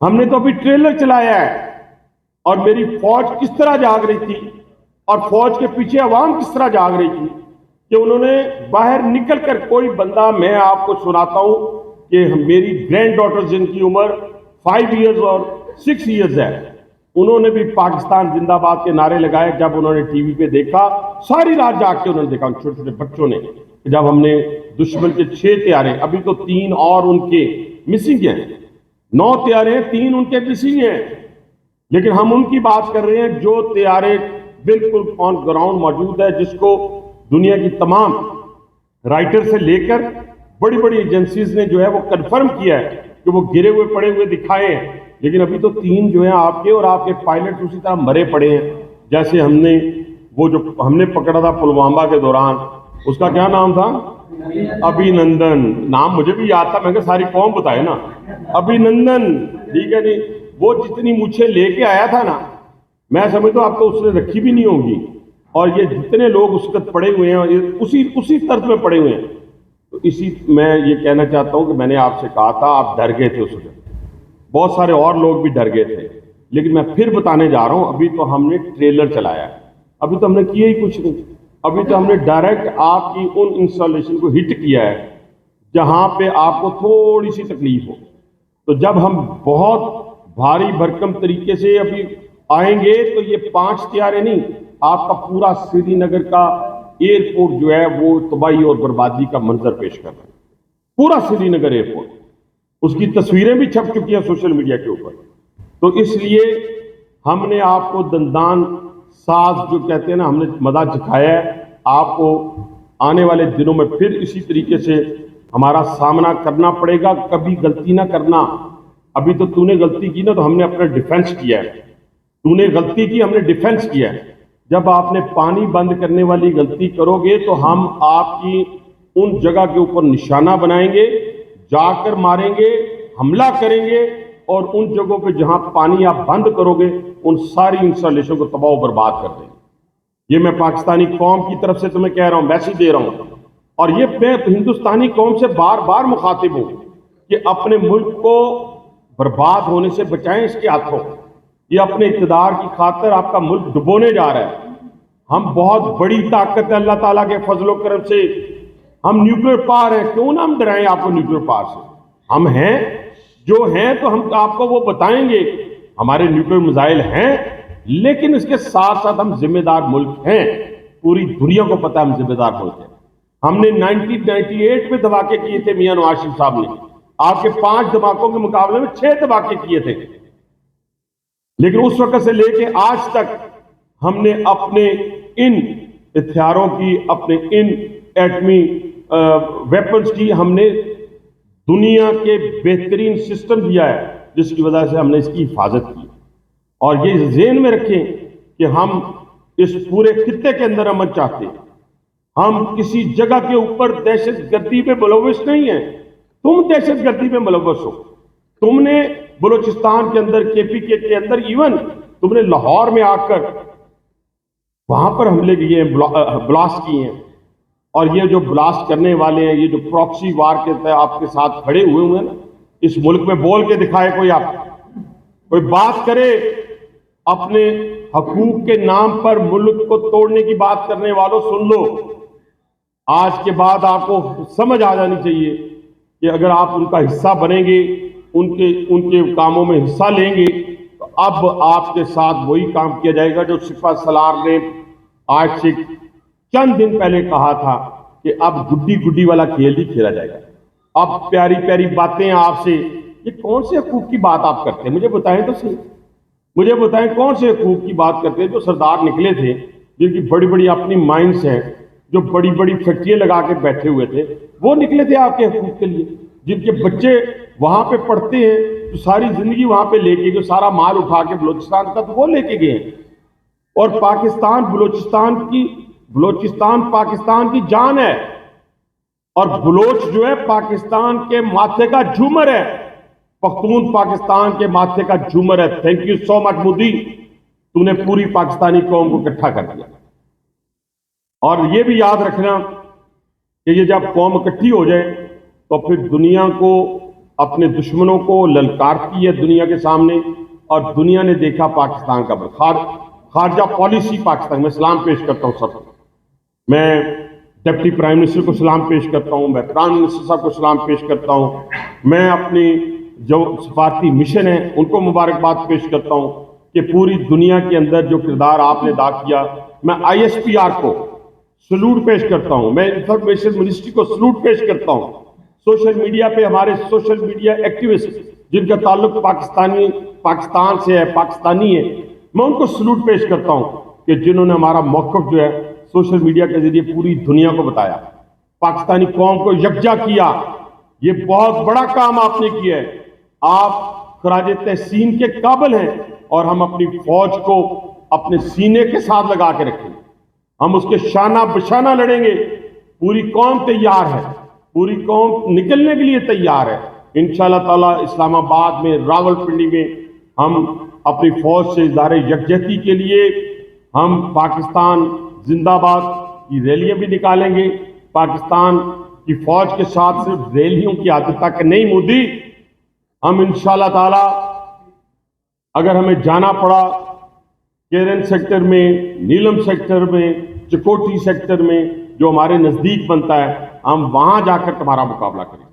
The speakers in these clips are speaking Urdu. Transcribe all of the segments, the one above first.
ہم نے تو ابھی ٹریلر چلایا ہے، اور میری فوج کس طرح جاگ رہی تھی اور فوج کے پیچھے عوام کس طرح جاگ رہی تھی کہ انہوں نے باہر نکل کر، کوئی بندہ، میں آپ کو سناتا ہوں کہ میری گرینڈ ڈاٹر جن کی عمر 5 ایئرز اور 6 ایئرز ہے، انہوں نے بھی پاکستان زندہ باد کے نعرے لگائے جب انہوں نے ٹی وی پہ دیکھا، ساری رات جاگ کے انہوں نے دیکھا، ان چھوٹے چھوٹے بچوں نے، جب ہم نے دشمن کے 6 طیارے، ابھی تو 3 اور ان کے مسنگ ہیں، 9 طیارے ہیں، 3 ان کے مسنگ ہیں، لیکن ہم ان کی بات کر رہے ہیں جو طیارے بالکل آن گراؤنڈ موجود ہے، جس کو دنیا کی تمام رائٹر سے لے کر بڑی بڑی ایجنسیز نے جو ہے وہ کنفرم کیا ہے کہ وہ گرے ہوئے پڑے ہوئے دکھائے ہیں، لیکن ابھی تو 3 جو ہیں آپ کے، اور آپ کے پائلٹ اسی طرح مرے پڑے ہیں، جیسے ہم نے وہ جو ہم نے پکڑا تھا پلوامہ کے دوران، اس کا کیا نام تھا؟ ابھی نندن، نام مجھے بھی یاد تھا، میں کہ ساری قوم بتائے نا، ابھی نندن، ٹھیک ہے جی، وہ جتنی مجھے لے کے آیا تھا نا، میں سمجھتا ہوں آپ کو اس نے رکھی بھی نہیں ہوگی، اور یہ جتنے لوگ اس وقت پڑے ہوئے ہیں اسی طرز میں پڑے ہوئے ہیں، تو میں یہ کہنا چاہتا ہوں کہ میں نے آپ سے کہا تھا، آپ ڈر گئے تھے اس وقت، بہت سارے اور لوگ بھی ڈر گئے تھے، لیکن میں پھر بتانے جا رہا ہوں، ابھی تو ہم نے ٹریلر چلایا ہے، ابھی تو ہم نے کیا ہی کچھ نہیں، ابھی تو ہم نے ڈائریکٹ آپ کی ان انسٹالیشن کو ہٹ کیا ہے جہاں پہ آپ کو تھوڑی سی تکلیف ہو، تو جب ہم بہت بھاری بھرکم طریقے سے ابھی آئیں گے تو یہ 5 طیارے نہیں، آپ کا پورا سری نگر کا ایئرپورٹ جو ہے وہ تباہی اور بربادی کا منظر پیش کر رہا ہے، پورا سری نگر ایئرپورٹ، اس کی تصویریں بھی چھپ چکی ہیں سوشل میڈیا کے اوپر، تو اس لیے ہم نے آپ کو دندان ساز جو کہتے ہیں نا، ہم نے مزہ چکھایا ہے، آپ کو آنے والے دنوں میں پھر اسی طریقے سے ہمارا سامنا کرنا پڑے گا، کبھی غلطی نہ کرنا، ابھی تو نے غلطی کی نا تو ہم نے اپنا ڈیفنس کیا ہے، نے غلطی کی، ہم نے ڈیفنس کیا ہے، جب آپ نے پانی بند کرنے والی غلطی کرو گے تو ہم آپ کی ان جگہ کے اوپر نشانہ بنائیں گے، جا کر ماریں گے، حملہ کریں گے، اور ان جگہوں پہ جہاں پانی آپ بند کرو گے ان ساری انسٹالیشن کو تباہ و برباد کر دیں گے۔ یہ میں پاکستانی قوم کی طرف سے تمہیں کہہ رہا ہوں، میسج دے رہا ہوں، اور یہ میں ہندوستانی قوم سے بار بار مخاطب ہوں کہ اپنے ملک کو برباد ہونے سے بچائیں اس کے ہاتھوں، یہ اپنے اقتدار کی خاطر آپ کا ملک ڈبونے جا رہا ہے، ہم بہت بڑی طاقت ہے اللہ تعالیٰ کے فضل و کرم سے، ہم نیوکلیر پاور ہیں، کیوں نہ ہم ڈرائیں آپ کو نیوکلیر پاور سے، ہم ہیں جو ہیں تو ہم آپ کو وہ بتائیں گے، ہمارے نیوکلیر میزائل ہیں، لیکن اس کے ساتھ ساتھ ہم ذمہ دار ملک ہیں، پوری دنیا کو پتہ ہے ہم ذمہ دار ملک ہیں، ہم نے 1998 میں دھماکے کیے تھے، میاں نواز شریف صاحب نے آپ کے 5 دھماکوں کے مقابلے میں 6 دھماکے کیے تھے، لیکن اس وقت سے لے کے آج تک ہم نے اپنے ان ہتھیاروں کی، اپنے ان ایٹمی ویپنز کی، ہم نے دنیا کے بہترین سسٹم دیا ہے، جس کی وجہ سے ہم نے اس کی حفاظت کی، اور یہ ذہن میں رکھیں کہ ہم اس پورے خطے کے اندر امن چاہتے ہیں، ہم کسی جگہ کے اوپر دہشت گردی میں ملوث نہیں ہیں، تم دہشت گردی میں ملوث ہو، تم نے بلوچستان کے اندر، کے پی کے اندر، ایون تم نے لاہور میں آ کر وہاں پر حملے کیے ہیں، بلاسٹ کیے ہیں، اور یہ جو بلاسٹ کرنے والے ہیں، یہ جو پراکسی وار کے تحت آپ کے ساتھ کھڑے ہوئے ہیں نا، اس ملک میں بول کے دکھائے کوئی، آپ کوئی بات کرے اپنے حقوق کے نام پر ملک کو توڑنے کی بات کرنے والوں، سن لو، آج کے بعد آپ کو سمجھ آ جانی چاہیے کہ اگر آپ ان کا حصہ بنیں گے، ان کے کاموں میں حصہ لیں گے، تو اب آپ کے ساتھ وہی کام کیا جائے گا جو سپہ سالار نے آج سے چند دن پہلے کہا تھا کہ اب گڈی گڈی والا کھیل ہی کھیلا جائے گا، اب پیاری پیاری باتیں آپ سے، یہ کون سے حقوق کی بات آپ کرتے ہیں؟ مجھے بتائیں تو صحیح، مجھے بتائیں کون سے حقوق کی بات کرتے ہیں؟ جو سردار نکلے تھے، جن کی بڑی بڑی اپنی مائنڈز ہیں، جو بڑی بڑی فیکٹریاں لگا کے بیٹھے ہوئے تھے، وہ نکلے تھے آپ کے حقوق کے لیے، جن کے بچے وہاں پہ پڑھتے ہیں، جو ساری زندگی وہاں پہ لے کے، جو سارا مال اٹھا کے بلوچستان کا تو وہ لے کے گئے ہیں، اور بلوچستان پاکستان کی جان ہے، اور بلوچ جو ہے پاکستان کے ماتھے کا جھومر ہے، پختون پاکستان کے ماتھے کا جھومر ہے۔ تھینک یو سو مچ مودی، تو نے پوری پاکستانی قوم کو اکٹھا کر دیا، اور یہ بھی یاد رکھنا کہ یہ جب قوم اکٹھی ہو جائے تو پھر دنیا کو اپنے دشمنوں کو للکارتی ہے دنیا کے سامنے، اور دنیا نے دیکھا پاکستان کا خارجہ پالیسی پاکستان. میں سلام پیش کرتا ہوں سب کو. میں ڈپٹی پرائم منسٹر کو سلام پیش کرتا ہوں، میں پرائم منسٹر صاحب کو سلام پیش کرتا ہوں، میں اپنی جو سفارتی مشن ہیں ان کو مبارکباد پیش کرتا ہوں کہ پوری دنیا کے اندر جو کردار آپ نے ادا کیا. میں ISPR کو سلوٹ پیش کرتا ہوں، میں انفارمیشن منسٹری کو سلوٹ پیش کرتا ہوں. سوشل میڈیا پہ ہمارے سوشل میڈیا ایکٹیوسٹ جن کا تعلق پاکستان سے ہے، پاکستانی ہے، میں ان کو سلوٹ پیش کرتا ہوں کہ جنہوں نے ہمارا موقف جو ہے سوشل میڈیا کے ذریعے پوری دنیا کو بتایا، پاکستانی قوم کو یکجا کیا. یہ بہت بڑا کام آپ نے کیا ہے. آپ خراج تحسین کے قابل ہیں، اور ہم اپنی فوج کو اپنے سینے کے ساتھ لگا کے رکھیں گے. ہم اس کے شانہ بشانہ لڑیں گے. پوری قوم تیار ہے، پوری قوم نکلنے کے لیے تیار ہے. انشاءاللہ تعالی اسلام آباد میں، راول پنڈی میں ہم اپنی فوج سے اظہار یکجہتی کے لیے ہم پاکستان زندہ باد کی ریلیاں بھی نکالیں گے. پاکستان کی فوج کے ساتھ صرف ریلیوں کی عادت تک نہیں مودی، ہم انشاءاللہ تعالی اگر ہمیں جانا پڑا کیرن سیکٹر میں، نیلم سیکٹر میں، چکوٹھی سیکٹر میں جو ہمارے نزدیک بنتا ہے، ہم وہاں جا کر تمہارا مقابلہ کریں.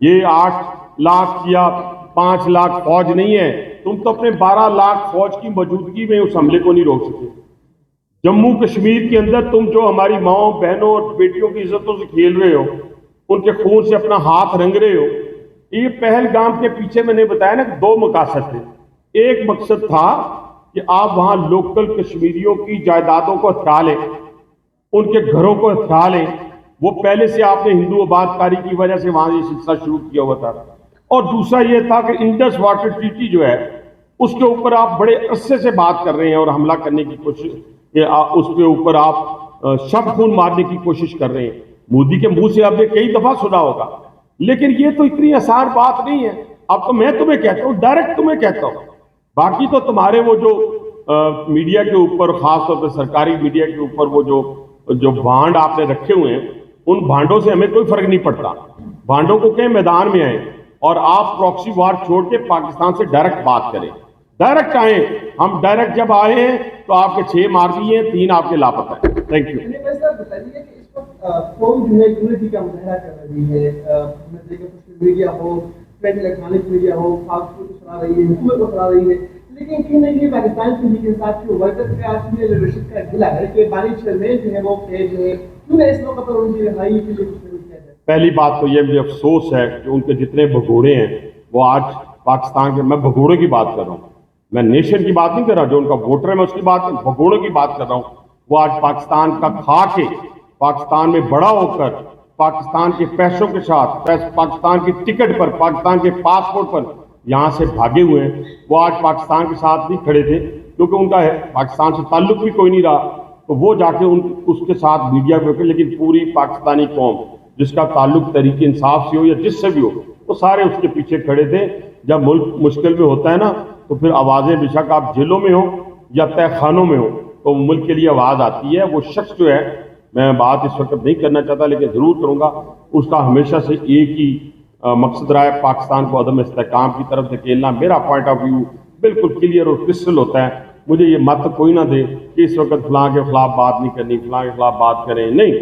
یہ 8 لاکھ یا 5 لاکھ فوج نہیں ہے. تم تو اپنے 12 لاکھ فوج کی موجودگی میں اس حملے کو نہیں روک سکے. جموں کشمیر کے اندر تم جو ہماری ماؤں بہنوں اور بیٹیوں کی عزتوں سے کھیل رہے ہو، ان کے خون سے اپنا ہاتھ رنگ رہے ہو. یہ پہلگام کے پیچھے میں نے بتایا نا کہ 2 مقاصد تھے. ایک مقصد تھا کہ آپ وہاں لوکل کشمیریوں کی جائیدادوں کو ہتھیا لیں، ان کے گھروں کو ہتھیا لیں. وہ پہلے سے آپ نے ہندو آباد کاری کی وجہ سے وہاں یہ سلسلہ شروع کیا ہوا تھا. اور دوسرا یہ تھا کہ انڈس واٹر ٹریٹی جو ہے اس کے اوپر آپ بڑے عرصے سے بات کر رہے ہیں اور حملہ کرنے کی کوشش، اس کے اوپر آپ شب خون مارنے کی کوشش کر رہے ہیں. مودی کے منہ سے آپ نے کئی دفعہ سنا ہوگا، لیکن یہ تو اتنی آسان بات نہیں ہے. اب تو میں تمہیں کہتا ہوں، ڈائریکٹ تمہیں کہتا ہوں. باقی تو تمہارے وہ جو میڈیا کے اوپر، خاص طور پہ سرکاری میڈیا کے اوپر وہ جو بانڈ آپ نے رکھے ہوئے ہیں، ان بانڈوں سے ہمیں کوئی فرق نہیں پڑتا. بانڈوں کو کہیں میدان میں آئیں اور آپ پراکسی وار چھوڑ کے پاکستان سے ڈائریکٹ بات کریں، ڈائریکٹ آئیں. ہم ڈائریکٹ جب آئے ہیں تو آپ کے 6 مار دیے ہیں، 3 آپ کے لاپتہ ہیں. Thank you. قوم جو ہے یونٹی کا مظاہرہ کر رہی ہے، سوشل میڈیا ہو، الیکٹرانک میڈیا ہو، فاسٹ فوڈ چلا رہی ہے، حکومت کو چلا رہی ہے، لیکن کہیں نہ کہیں پاکستان کی کے ساتھ جو ورکر کا سینئر لیڈرشپ کا گلا ہے کہ بانی چیئرمین جو ہے وہ قید ہے، کیوں نہ اس موقع پر ان کی رہائی کے لیے کچھ کیا جائے؟ پہلی بات تو یہ مجھے افسوس ہے کہ ان کے جتنے بھگوڑے ہیں وہ آج پاکستان کے، میں بھگوڑے کی بات کر رہا ہوں، میں نیشن کی بات نہیں کر رہا، جو ان کا ووٹر ہے میں اس کی بات، بھگوڑوں کی بات کر رہا ہوں. وہ آج پاکستان کا کھا کے، پاکستان میں بڑا ہو کر، پاکستان کے پیسوں کے ساتھ، پاکستان کی ٹکٹ پر، پاکستان کے پاسپورٹ پر یہاں سے بھاگے ہوئے ہیں. وہ آج پاکستان کے ساتھ نہیں کھڑے تھے کیونکہ ان کا پاکستان سے تعلق بھی کوئی نہیں رہا، تو وہ جا کے اس کے ساتھ میڈیا پہ. لیکن پوری پاکستانی قوم جس کا تعلق تحریک انصاف سے ہو یا جس سے بھی ہو، وہ سارے اس کے پیچھے کھڑے تھے. جب ملک مشکل میں ہوتا ہے نا تو پھر آوازیں، بے شک آپ جیلوں میں ہو یا تہ خانوں میں ہو، تو ملک کے لیے آواز آتی ہے. وہ شخص جو ہے، میں بات اس وقت نہیں کرنا چاہتا لیکن ضرور کروں گا، اس کا ہمیشہ سے ایک ہی مقصد رہا ہے، پاکستان کو عدم استحکام کی طرف دھکیلنا. میرا پوائنٹ آف ویو بالکل کلیئر اور کرسٹل ہوتا ہے. مجھے یہ مت کوئی نہ دے کہ اس وقت فلاں کے خلاف بات نہیں کرنی، فلاں کے خلاف بات کریں. نہیں،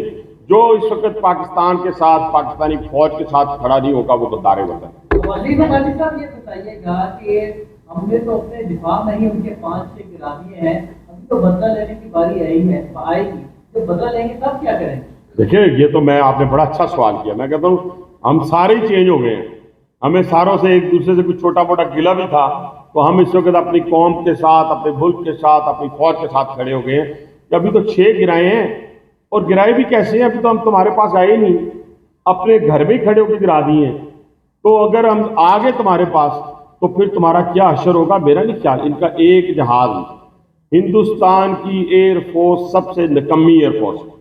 جو اس وقت پاکستان کے ساتھ، پاکستانی فوج کے ساتھ کھڑا نہیں ہوگا وہ غدار وطن. وزیر ممالک صاحب یہ بتائیے گا کہ ہم نے تو اپنے دفاع میں ہی ان کے 5-6 گرامیے ہیں، ابھی تو بدلہ لینے کی باری آئے گی، جب بدلہ لیں گے تب کیا کریں؟ دیکھیں، یہ تو آپ نے بڑا اچھا سوال کیا. میں کہتا ہوں ہم سارے ہی چینج ہو گئے ہیں. ہمیں ساروں سے ایک دوسرے سے کچھ چھوٹا موٹا گلا بھی تھا، تو ہم اس وقت اپنی قوم کے ساتھ، اپنے ملک کے ساتھ، اپنی فوج کے ساتھ کھڑے ہو گئے ہیں. کہ ابھی تو 6 گرائے ہیں، اور گرائے بھی کیسے ہیں؟ ابھی تو ہم تمہارے پاس آئے نہیں، اپنے گھر میں کھڑے ہو کے گرا دیے ہیں. تو اگر ہم آگے تمہارے پاس تو پھر تمہارا کیا حشر ہوگا میرا نہیں خیال. ان کا ایک جہاز، ہندوستان کی ایئر فورس سب سے نکمی ایئر فورس ہے،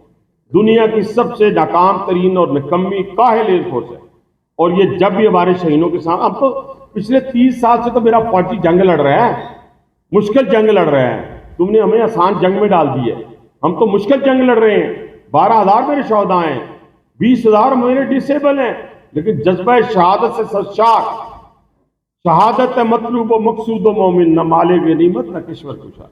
دنیا کی سب سے ناکام ترین اور نکمی کاہل ایئر فورس ہے. اور یہ جب بھی ہمارے شہیدوں کے ساتھ، اب تو پچھلے 30 سال سے تو میرا فوجی جنگ لڑ رہا ہے، مشکل جنگ لڑ رہا ہے. تم نے ہمیں آسان جنگ میں ڈال دی ہے. ہم تو مشکل جنگ لڑ رہے ہیں. 12,000 میرے شہداء ہیں، 20,000 میرے ڈسیبل ہیں، لیکن جذبہ شہادت سے سرشار شہادت ہے مطلوب و مقصود و مومن، نہ مال غنیمت نہ کشور کشا۔